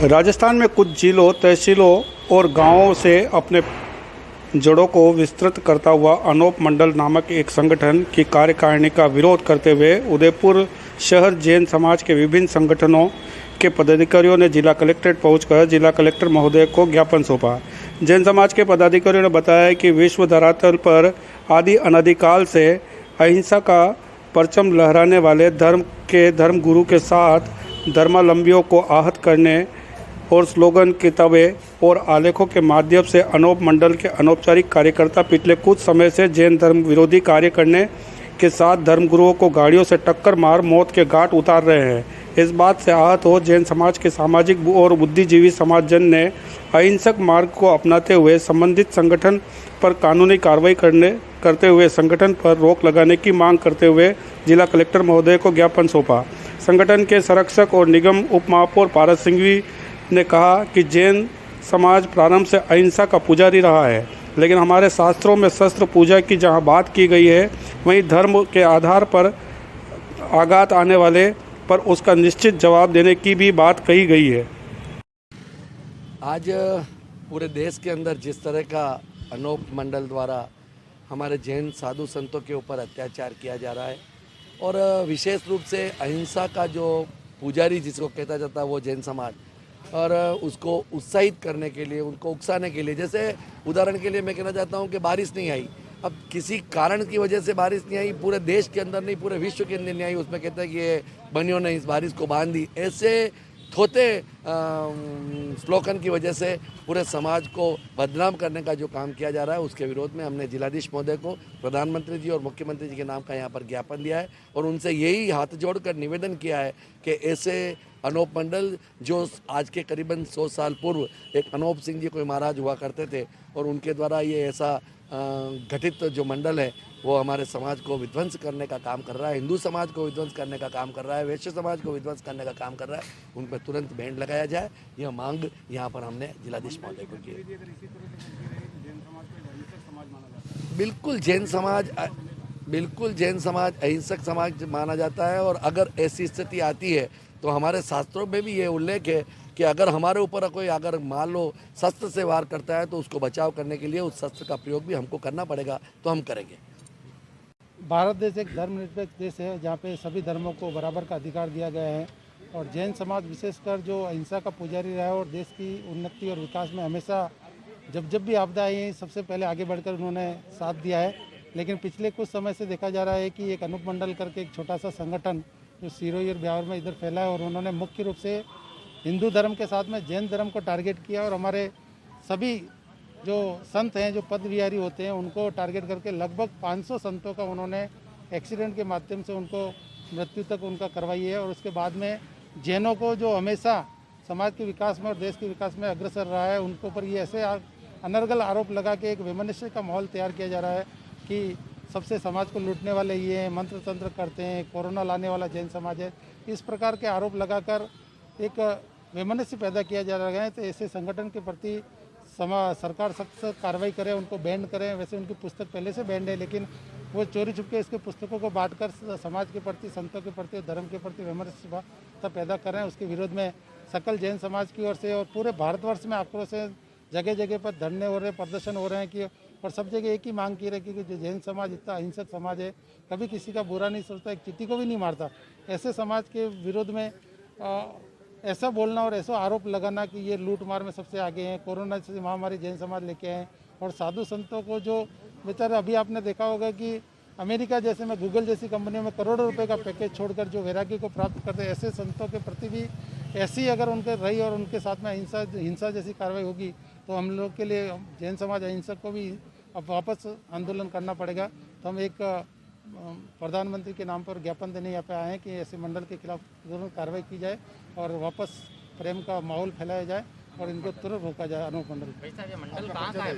राजस्थान में कुछ जिलों, तहसीलों और गांवों से अपने जड़ों को विस्तृत करता हुआ अनोप मंडल नामक एक संगठन की कार्यकारिणी का विरोध करते हुए उदयपुर शहर जैन समाज के विभिन्न संगठनों के पदाधिकारियों ने जिला कलेक्ट्रेट पहुंचकर जिला कलेक्टर महोदय को ज्ञापन सौंपा। जैन समाज के पदाधिकारियों ने बताया कि विश्व धरातल पर आदि अनादिकाल से अहिंसा का परचम लहराने वाले धर्मगुरु के साथ धर्मावलंबियों को आहत करने और स्लोगन, किताबें और आलेखों के माध्यम से अनोप मंडल के अनौपचारिक कार्यकर्ता पिछले कुछ समय से जैन धर्म विरोधी कार्य करने के साथ धर्मगुरुओं को गाड़ियों से टक्कर मार मौत के घाट उतार रहे हैं। इस बात से आहत हो जैन समाज के सामाजिक और बुद्धिजीवी समाजजन ने अहिंसक मार्ग को अपनाते हुए संबंधित संगठन पर कानूनी कार्रवाई करते हुए संगठन पर रोक लगाने की मांग करते हुए जिला कलेक्टर महोदय को ज्ञापन सौंपा। संगठन के संरक्षक और निगम उप महापौर पारस सिंघवी ने कहा कि जैन समाज प्रारंभ से अहिंसा का पुजारी रहा है, लेकिन हमारे शास्त्रों में शस्त्र पूजा की जहां बात की गई है, वहीं धर्म के आधार पर आघात आने वाले पर उसका निश्चित जवाब देने की भी बात कही गई है। आज पूरे देश के अंदर जिस तरह का अनोप मंडल द्वारा हमारे जैन साधु संतों के ऊपर अत्याचार किया जा रहा है और विशेष रूप से अहिंसा का जो पुजारी जिसको कहता जाता है वो जैन समाज, और उसको उत्साहित करने के लिए, उनको उकसाने के लिए, जैसे उदाहरण के लिए मैं कहना चाहता हूँ कि बारिश नहीं आई, अब किसी कारण की वजह से बारिश नहीं आई, पूरे देश के अंदर नहीं, पूरे विश्व के अंदर नहीं आई, उसमें कहते हैं कि ये बनियों ने इस बारिश को बांध दी, ऐसे थोते स्लोगन की वजह से पूरे समाज को बदनाम करने का जो काम किया जा रहा है, उसके विरोध में हमने जिलाधीश महोदय को प्रधानमंत्री जी और मुख्यमंत्री जी के नाम का यहाँ पर ज्ञापन दिया है और उनसे यही हाथ जोड़कर निवेदन किया है कि ऐसे अनोप मंडल जो आज के करीबन 100 साल पूर्व एक अनोप सिंह जी कोई महाराज हुआ करते थे और उनके द्वारा ये ऐसा गठित जो मंडल है वो हमारे समाज को विध्वंस करने का काम कर रहा है, हिंदू समाज को विध्वंस करने का काम कर रहा है, वैश्य समाज को विध्वंस करने का काम कर रहा है, उन पर तुरंत बैन लगाया जाए, यह मांग यहाँ पर हमने जिलाधीश महोदय को की। बिल्कुल जैन समाज अहिंसक समाज माना जाता है और अगर ऐसी स्थिति आती है तो हमारे शास्त्रों में भी ये उल्लेख है कि अगर हमारे ऊपर कोई अगर मान लो शस्त्र से वार करता है तो उसको बचाव करने के लिए उस शस्त्र का प्रयोग भी हमको करना पड़ेगा, तो हम करेंगे। भारत देश एक धर्मनिरपेक्ष देश है जहाँ पे सभी धर्मों को बराबर का अधिकार दिया गया है और जैन समाज विशेषकर जो अहिंसा का पुजारी रहा है और देश की उन्नति और विकास में हमेशा जब भी आपदा आई सबसे पहले आगे बढ़कर उन्होंने साथ दिया है। लेकिन पिछले कुछ समय से देखा जा रहा है कि एक अनूप मंडल करके एक छोटा सा संगठन जो सिरोही और ब्यावर में इधर फैला है और उन्होंने मुख्य रूप से हिंदू धर्म के साथ में जैन धर्म को टारगेट किया और हमारे सभी जो संत हैं, जो पद विहारी होते हैं, उनको टारगेट करके लगभग 500 संतों का उन्होंने एक्सीडेंट के माध्यम से उनको मृत्यु तक उनका करवाई है। और उसके बाद में जैनों को जो हमेशा समाज के विकास में और देश के विकास में अग्रसर रहा है, उनको पर ये ऐसे अनर्गल आरोप लगा के एक वैमनस्य का माहौल तैयार किया जा रहा है कि सबसे समाज को लूटने वाले ये हैं, मंत्र तंत्र करते हैं, कोरोना लाने वाला जैन समाज है, इस प्रकार के आरोप लगाकर एक वैमनस्य पैदा किया जा रहा है। तो ऐसे संगठन के प्रति सरकार सख्त कार्रवाई करे, उनको बैन करें। वैसे उनकी पुस्तक पहले से बैन है, लेकिन वो चोरी छुपके इसके पुस्तकों को बांटकर समाज के प्रति, संतों के प्रति, धर्म के प्रति वैमनस्य पैदा कर रहे हैं। उसके विरोध में सकल जैन समाज की ओर से और पूरे भारतवर्ष में आक्रोश है, जगह जगह पर धरने हो रहे हैं, प्रदर्शन हो रहे हैं कि और सब जगह एक ही मांग की रही कि जो जैन समाज इतना अहिंसक समाज है, कभी किसी का बुरा नहीं सोचता, एक चींटी को भी नहीं मारता, ऐसे समाज के विरोध में ऐसा बोलना और ऐसा आरोप लगाना कि ये लूट मार में सबसे आगे हैं, कोरोना से महामारी जैन समाज लेके आए और साधु संतों को जो बेचारे, अभी आपने देखा होगा कि अमेरिका जैसे में गूगल जैसी कंपनियों में करोड़ों रुपए का पैकेज छोड़कर जो वैराग्य को प्राप्त करते हैं, ऐसे संतों के प्रति भी ऐसी अगर उनके रही और उनके साथ में हिंसा जैसी कार्रवाई होगी तो हम लोग के लिए जैन समाज अहिंसक को भी अब वापस आंदोलन करना पड़ेगा। तो हम एक प्रधानमंत्री के नाम पर ज्ञापन देने यहाँ पे आए हैं कि ऐसे मंडल के खिलाफ तुरंत कार्रवाई की जाए और वापस प्रेम का माहौल फैलाया जाए और इनको तुरंत रोका जाए। अनोप मंडल कहाँ का है?